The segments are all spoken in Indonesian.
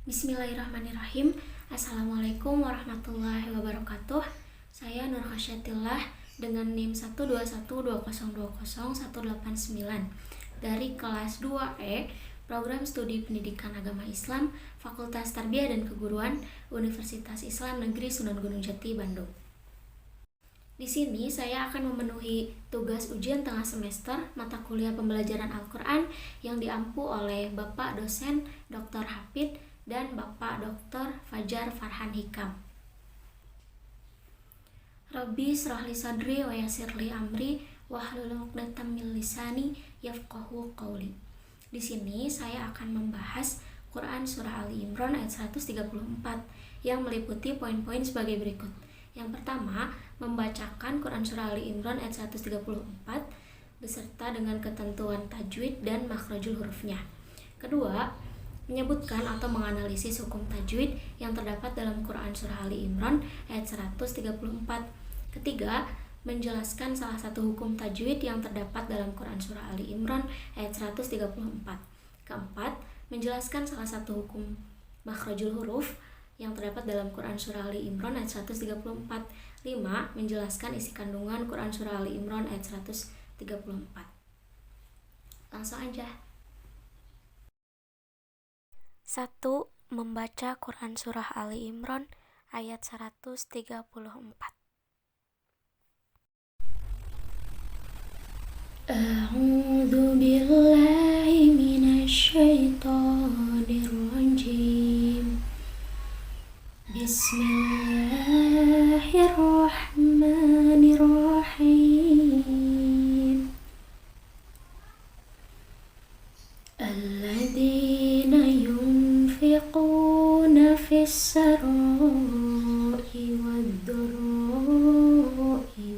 Bismillahirrahmanirrahim. Assalamualaikum warahmatullahi wabarakatuh. Saya Nur Khasyatillah dengan NIM 12120200189 dari kelas 2E Program Studi Pendidikan Agama Islam Fakultas Tarbiyah dan Keguruan Universitas Islam Negeri Sunan Gunung Jati, Bandung. Di sini saya akan memenuhi tugas ujian tengah semester mata kuliah pembelajaran Al-Quran yang diampu oleh Bapak dosen Dr. Hafid dan Bapak Dr. Fajar Farhan Hikam. Rabbi shrahli sadri wa yassirli amri wahlul 'uqdatam min lisani yafqahu qawli. Di sini saya akan membahas Quran Surah Ali Imran ayat 134 yang meliputi poin-poin sebagai berikut. Yang pertama, membacakan Quran Surah Ali Imran ayat 134 beserta dengan ketentuan tajwid dan makhrajul hurufnya. Kedua, menyebutkan atau menganalisis hukum tajwid yang terdapat dalam Quran Surah Ali Imran ayat 134. Ketiga, menjelaskan salah satu hukum tajwid yang terdapat dalam Quran Surah Ali Imran ayat 134. Keempat, menjelaskan salah satu hukum makhrajul huruf yang terdapat dalam Quran Surah Ali Imran ayat 134. 5. Menjelaskan isi kandungan Quran Surah Ali Imran ayat 134. Langsung aja. 1. Membaca Quran Surah Ali Imran ayat 134. A'udzu billahi minasy syaithanir rajim. Bismillahirrahmanirrahim. Alladzina yunfiquna fis sarai wad-dharra'i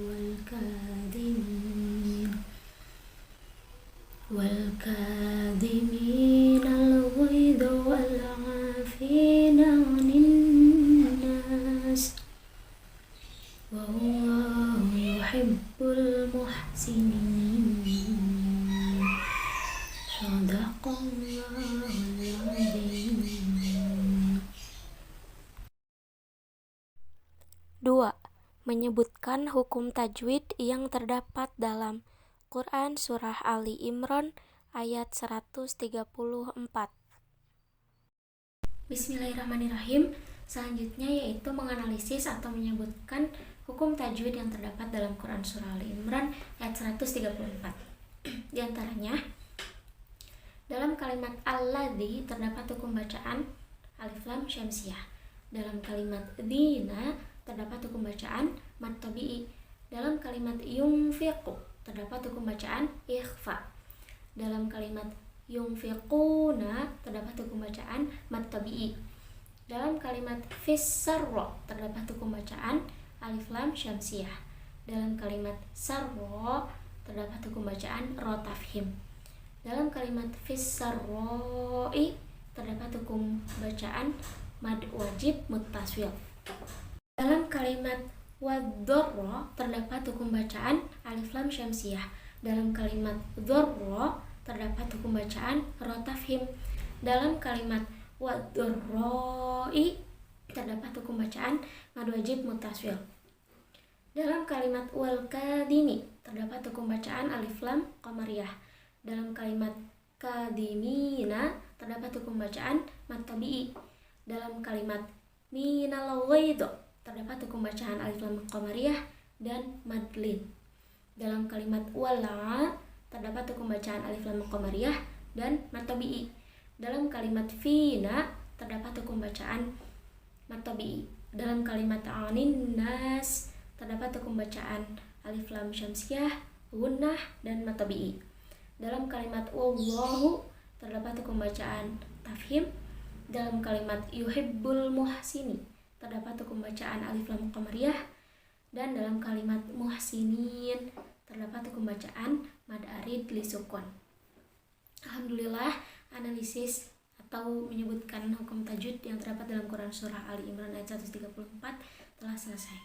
wal-kadhimin al-ghaidha wal-'afina 'anil nas wallahu yuhibbul muhsinin. Shadaqallahul 'azim. 2. Menyebutkan hukum tajwid yang terdapat dalam Quran Surah Ali Imran ayat 134. Bismillahirrahmanirrahim. Selanjutnya yaitu menganalisis atau menyebutkan hukum tajwid yang terdapat dalam Quran Surah Ali Imran ayat 134. Di antaranya, dalam kalimat alladzi terdapat hukum bacaan alif lam syamsiah. Dalam kalimat dina terdapat hukum bacaan mad tabi'i. Dalam kalimat yunfiqu terdapat hukum bacaan ikhfa. Dalam kalimat yunfiquna terdapat hukum bacaan mad tabi'i. Dalam kalimat fis-sarra terdapat hukum bacaan alif lam syamsiah. Dalam kalimat sarra terdapat hukum bacaan ra tafhim. Dalam kalimat fis-sarra'i terdapat hukum bacaan mad wajib muttasil. Dalam kalimat wad-dharra terdapat hukum bacaan alif lam syamsiah. Dalam kalimat dharra terdapat hukum bacaan ra tafhim. Dalam kalimat wad-dharra'i terdapat hukum bacaan mad wajib muttasil. Dalam kalimat wal-kadhimi terdapat hukum bacaan alif lam qamariyah. Dalam kalimat kadhimina terdapat hukum bacaan mad tabi'i. Dalam kalimat minal ghaidha terdapat hukum bacaan alif lam qamariyah dan madlin. Dalam kalimat wala terdapat hukum bacaan alif lam qamariyah dan mad tabi'i. Dalam kalimat fina terdapat hukum bacaan mad tabi'i. Dalam kalimat anin nas terdapat hukum bacaan alif lam syamsiyah, gunnah dan mad tabi'i. Dalam kalimat wallahu terdapat hukum bacaan tafhim. Dalam kalimat yuhibbul muhsini terdapat hukum bacaan alif lam qamariyah. Dan dalam kalimat muhsinin terdapat hukum bacaan mad arid li sukun. Alhamdulillah, analisis atau menyebutkan hukum tajwid yang terdapat dalam Quran Surah Ali Imran ayat 134 telah selesai.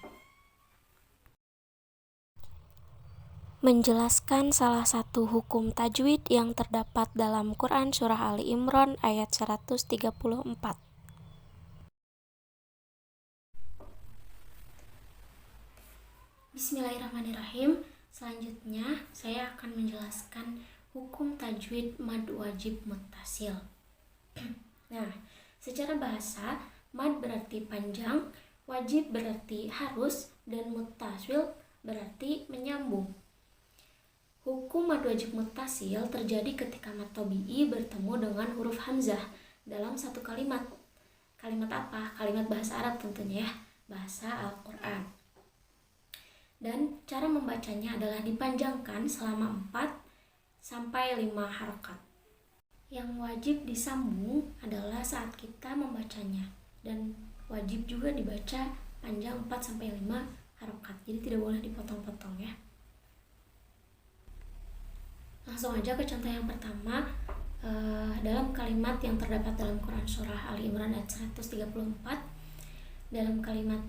Menjelaskan salah satu hukum tajwid yang terdapat dalam Quran Surah Ali Imran ayat 134. Bismillahirrahmanirrahim. Selanjutnya saya akan menjelaskan hukum tajwid mad wajib muttasil. Nah, secara bahasa, mad berarti panjang, wajib berarti harus, dan muttasil berarti menyambung. Hukum mad wajib muttasil terjadi ketika mad tabi'i bertemu dengan huruf hamzah dalam satu kalimat. Kalimat apa? Kalimat bahasa Arab tentunya ya, bahasa Al-Quran. Dan cara membacanya adalah dipanjangkan selama 4 sampai 5 harokat. Yang wajib disambung adalah saat kita membacanya, dan wajib juga dibaca panjang 4 sampai 5 harokat. Jadi tidak boleh dipotong-potong ya. Langsung aja ke contoh yang pertama. Dalam kalimat yang terdapat dalam Quran Surah Ali Imran ayat 134, dalam kalimat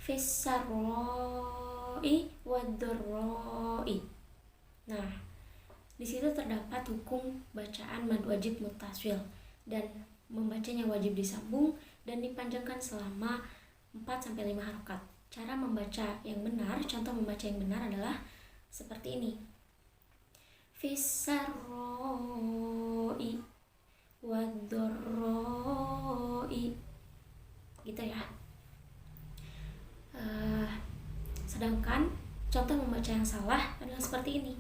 Fissarroi wadurroi. Nah, di situ terdapat hukum bacaan mad wajib muttasil, dan membacanya wajib disambung dan dipanjangkan selama 4 sampai 5 harokat. Cara membaca yang benar, contoh membaca yang benar adalah seperti ini. Fissarroi wadurroi, gitu ya. Sedangkan contoh membaca yang salah adalah seperti ini.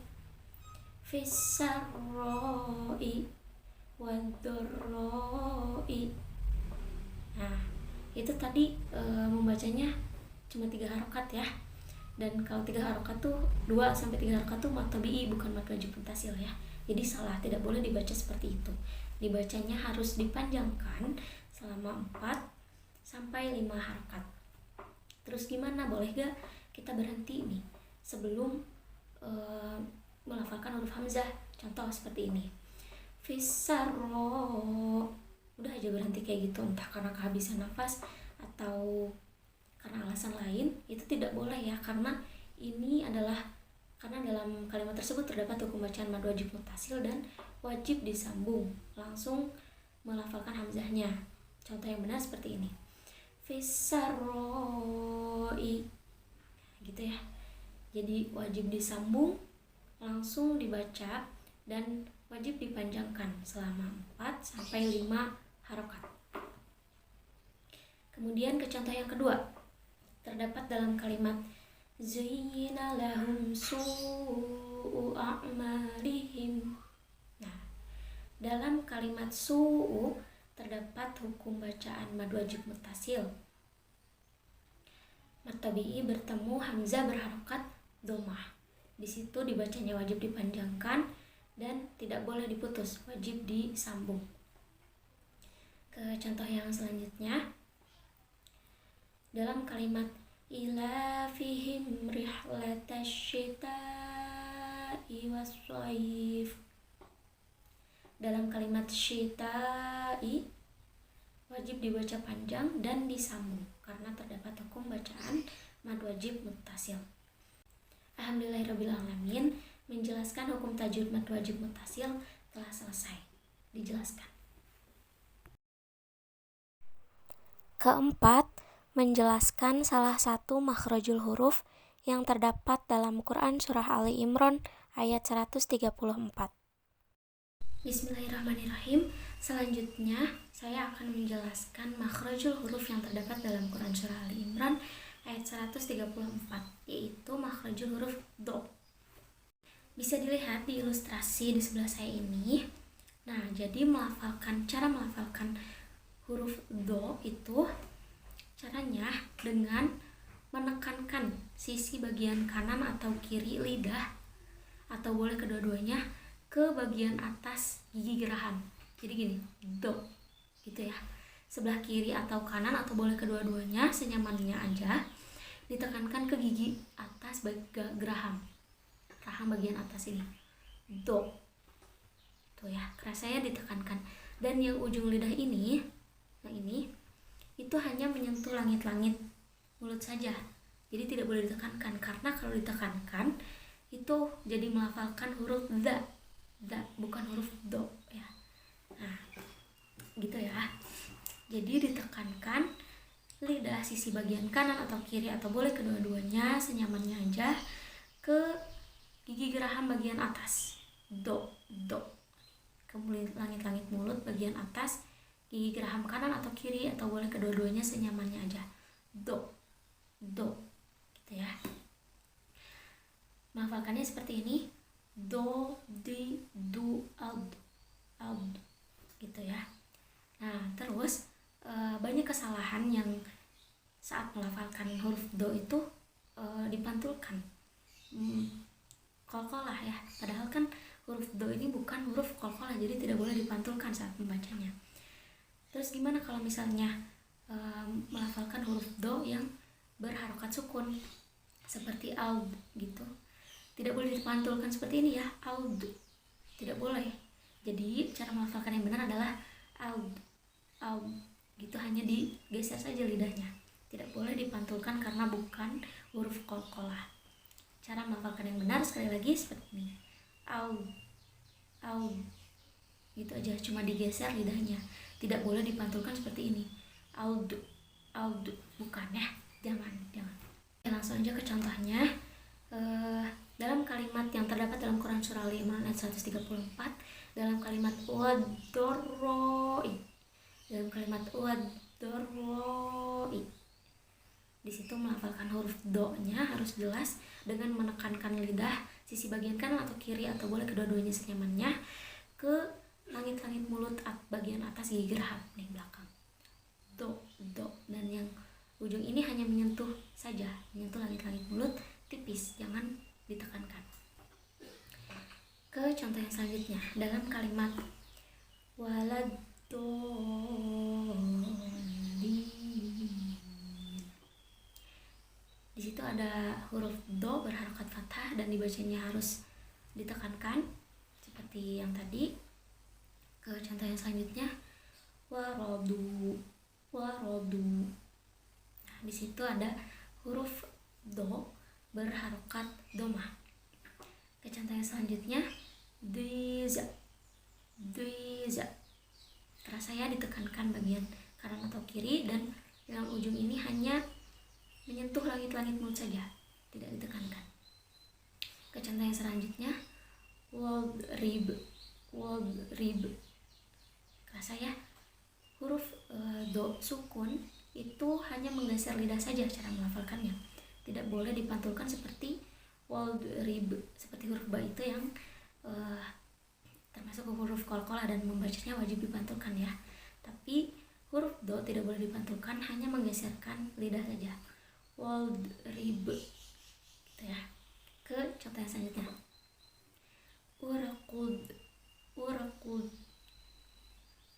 Fissarroi wadurroi. Nah, itu tadi membacanya cuma 3 harokat ya. Dan kalau 3 harokat tuh 2 sampai 3 harokat tuh mad tabi'i, bukan mad wajib muttasil ya. Jadi salah, tidak boleh dibaca seperti itu. Dibacanya harus dipanjangkan selama 4 sampai 5 harokat. Terus gimana? Boleh gak kita berhenti nih sebelum melafalkan huruf hamzah? Contoh seperti ini. Fissarro. Udah aja berhenti kayak gitu, entah karena kehabisan nafas atau karena alasan lain, itu tidak boleh ya, karena dalam kalimat tersebut terdapat hukum bacaan mad wajib muttasil dan wajib disambung, langsung melafalkan hamzahnya. Contoh yang benar seperti ini. Fissarroi, gitu ya. Jadi wajib disambung, langsung dibaca, dan wajib dipanjangkan selama 4 sampai 5 harokat. Kemudian ke contoh yang kedua, terdapat dalam kalimat Zayyina lahum su'u a'malihim. Nah, dalam kalimat su'u terdapat hukum bacaan mad wajib muttasil. Mad tabi'i bertemu hamzah berharokat dhammah. Di situ dibacanya wajib dipanjangkan dan tidak boleh diputus, wajib disambung. Ke contoh yang selanjutnya, dalam kalimat ila fihim rihlatasyita'i wassaif. Dalam kalimat syita'i wajib dibaca panjang dan disambung karena terdapat hukum bacaan mad wajib muttasil. Alhamdulillahirrabbilalamin, menjelaskan hukum tajwid mad wajib muttasil telah selesai dijelaskan. Keempat, menjelaskan salah satu makhrajul huruf yang terdapat dalam Quran Surah Ali Imran ayat 134. Bismillahirrahmanirrahim. Selanjutnya saya akan menjelaskan makhrajul huruf yang terdapat dalam Quran Surah Ali Imran ayat 134, yaitu makhrajul huruf do. Bisa dilihat di ilustrasi di sebelah saya ini. Nah, jadi cara melafalkan huruf do itu caranya dengan menekankan sisi bagian kanan atau kiri lidah, atau boleh kedua-duanya, ke bagian atas gigi geraham. Jadi gini, do, gitu ya. Sebelah kiri atau kanan atau boleh kedua-duanya, senyamannya aja, ditekankan ke gigi atas geraham, rahang bagian atas ini, do. Tuh ya, kerasanya ditekankan. Dan yang ujung lidah ini, yang ini, itu hanya menyentuh langit-langit mulut saja. Jadi tidak boleh ditekankan, karena kalau ditekankan itu jadi melafalkan huruf da, bukan huruf do ya. Nah, gitu ya. Jadi ditekankan lidah sisi bagian kanan atau kiri atau boleh kedua-duanya senyamannya aja ke gigi geraham bagian atas. Do. Kemudian langit-langit mulut bagian atas, gigi geraham kanan atau kiri atau boleh kedua-duanya senyamannya aja. Do. Gitu ya. Melafalkannya seperti ini. Do, di, du, aud. Gitu ya. Nah, terus banyak kesalahan yang saat melafalkan huruf do itu dipantulkan. Qalqalah ya. Padahal kan huruf do ini bukan huruf qalqalah, jadi tidak boleh dipantulkan saat membacanya. Terus gimana kalau misalnya melafalkan huruf do yang berharokat sukun seperti aud gitu? Tidak boleh dipantulkan seperti ini ya, aud. Tidak boleh. Jadi cara melafalkan yang benar adalah aud gitu, hanya digeser saja lidahnya. Tidak boleh dipantulkan karena bukan huruf qalqalah. Cara melafalkan yang benar sekali lagi seperti ini. Aud gitu aja, cuma digeser lidahnya. Tidak boleh dipantulkan seperti ini. Aud bukan ya. Jangan. Langsung aja ke contohnya. Dalam kalimat yang terdapat dalam Quran surah Ali Imran ayat 134, dalam kalimat wadorroi, di situ melafalkan huruf do-nya harus jelas dengan menekankan lidah sisi bagian kanan atau kiri atau boleh kedua-duanya senyamannya ke langit-langit mulut bagian atas gigi geraham nih belakang. Do, dan yang ujung ini hanya menyentuh langit-langit mulut tipis, jangan ditekankan. Ke contoh yang selanjutnya, dalam kalimat waladolin, di situ ada huruf do berharokat fathah dan dibacanya harus ditekankan seperti yang tadi. Ke contoh yang selanjutnya, warodu. Nah, di situ ada huruf do berharokat domah. Ke contoh yang selanjutnya, diza. Terasa ya ditekankan bagian kanan atau kiri, dan yang ujung ini hanya menyentuh langit-langit mulut saja, tidak ditekankan. Ke contoh yang selanjutnya, wadrib. Terasa ya huruf do sukun itu hanya menggeser lidah saja cara melafalkannya. Tidak boleh dipantulkan seperti wadrib, seperti huruf ba itu yang termasuk huruf qalqalah dan membacanya wajib dipantulkan ya. Tapi huruf do tidak boleh dipantulkan, hanya menggeserkan lidah saja. Wadrib gitu ya. Ke contoh yang selanjutnya, urakud.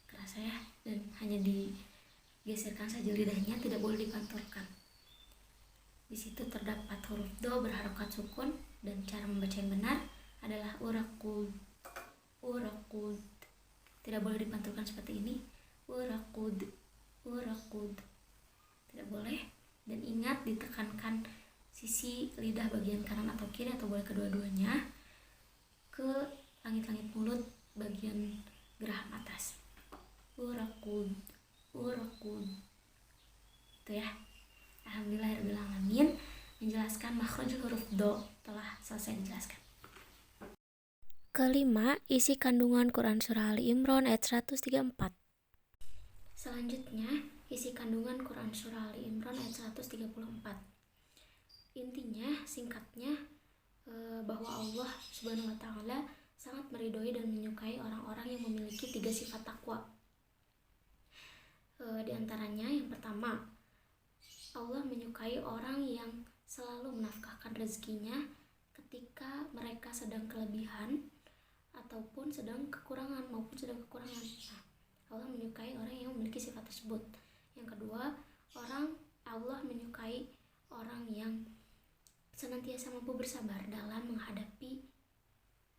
Kerasa ya, dan hanya digeserkan saja lidahnya, tidak boleh dipantulkan. Di situ terdapat huruf do berharokat sukun dan cara membaca yang benar adalah urakud. Tidak boleh dipantulkan seperti ini. Urakud. Tidak boleh. Dan ingat ditekankan sisi lidah bagian kanan atau kiri atau boleh kedua-duanya ke langit-langit mulut bagian geraham atas. Urakud. Itu ya. Alhamdulillahirrahmanirrahim. Menjelaskan makhraj huruf do telah selesai dijelaskan. Kelima, isi kandungan Quran Surah Ali Imran ayat 134. Selanjutnya, isi kandungan Quran Surah Ali Imran ayat 134. Intinya, singkatnya, bahwa Allah Subhanahu wa Ta'ala sangat meridhoi dan menyukai orang-orang yang memiliki 3 sifat takwa. Di antaranya yang pertama, Allah menyukai orang yang selalu menafkahkan rezekinya ketika mereka sedang kelebihan ataupun sedang kekurangan maupun sedang kekurangan. Nah, Allah menyukai orang yang memiliki sifat tersebut. Yang kedua, Allah menyukai orang yang senantiasa mampu bersabar dalam menghadapi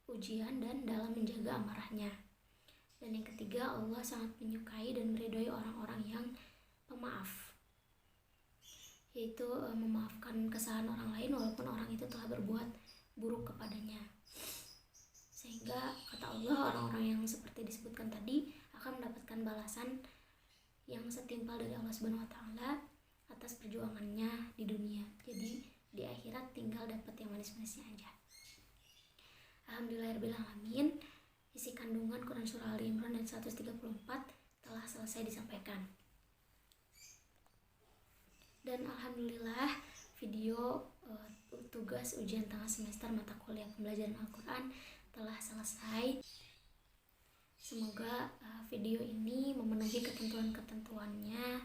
ujian dan dalam menjaga amarahnya. Dan yang ketiga, Allah sangat menyukai dan meridhoi orang-orang yang pemaaf, yaitu memaafkan kesalahan orang lain walaupun orang itu telah berbuat buruk kepadanya. Sehingga kata Allah, orang-orang yang seperti disebutkan tadi akan mendapatkan balasan yang setimpal dari Allah Subhanahu wa Ta'ala, atas perjuangannya di dunia. Jadi di akhirat tinggal dapat yang manis-manisnya aja. Alhamdulillahirrahmanirrahim. Isi kandungan Quran Surah Ali Imran ayat 134 telah selesai disampaikan. Dan alhamdulillah video tugas ujian tengah semester mata kuliah pembelajaran Al-Quran telah selesai. Semoga video ini memenuhi ketentuan-ketentuannya,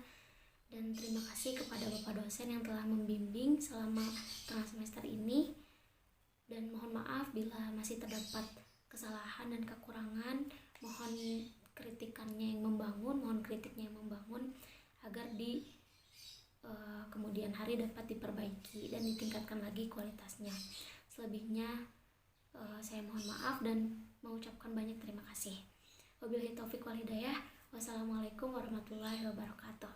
dan terima kasih kepada Bapak dosen yang telah membimbing selama tengah semester ini. Dan mohon maaf bila masih terdapat kesalahan dan kekurangan. Mohon kritikannya yang membangun, mohon kritiknya yang membangun agar di kemudian hari dapat diperbaiki dan ditingkatkan lagi kualitasnya. Selebihnya saya mohon maaf dan mengucapkan banyak terima kasih. Wabillahi taufik wal hidayah. Wassalamualaikum warahmatullahi wabarakatuh.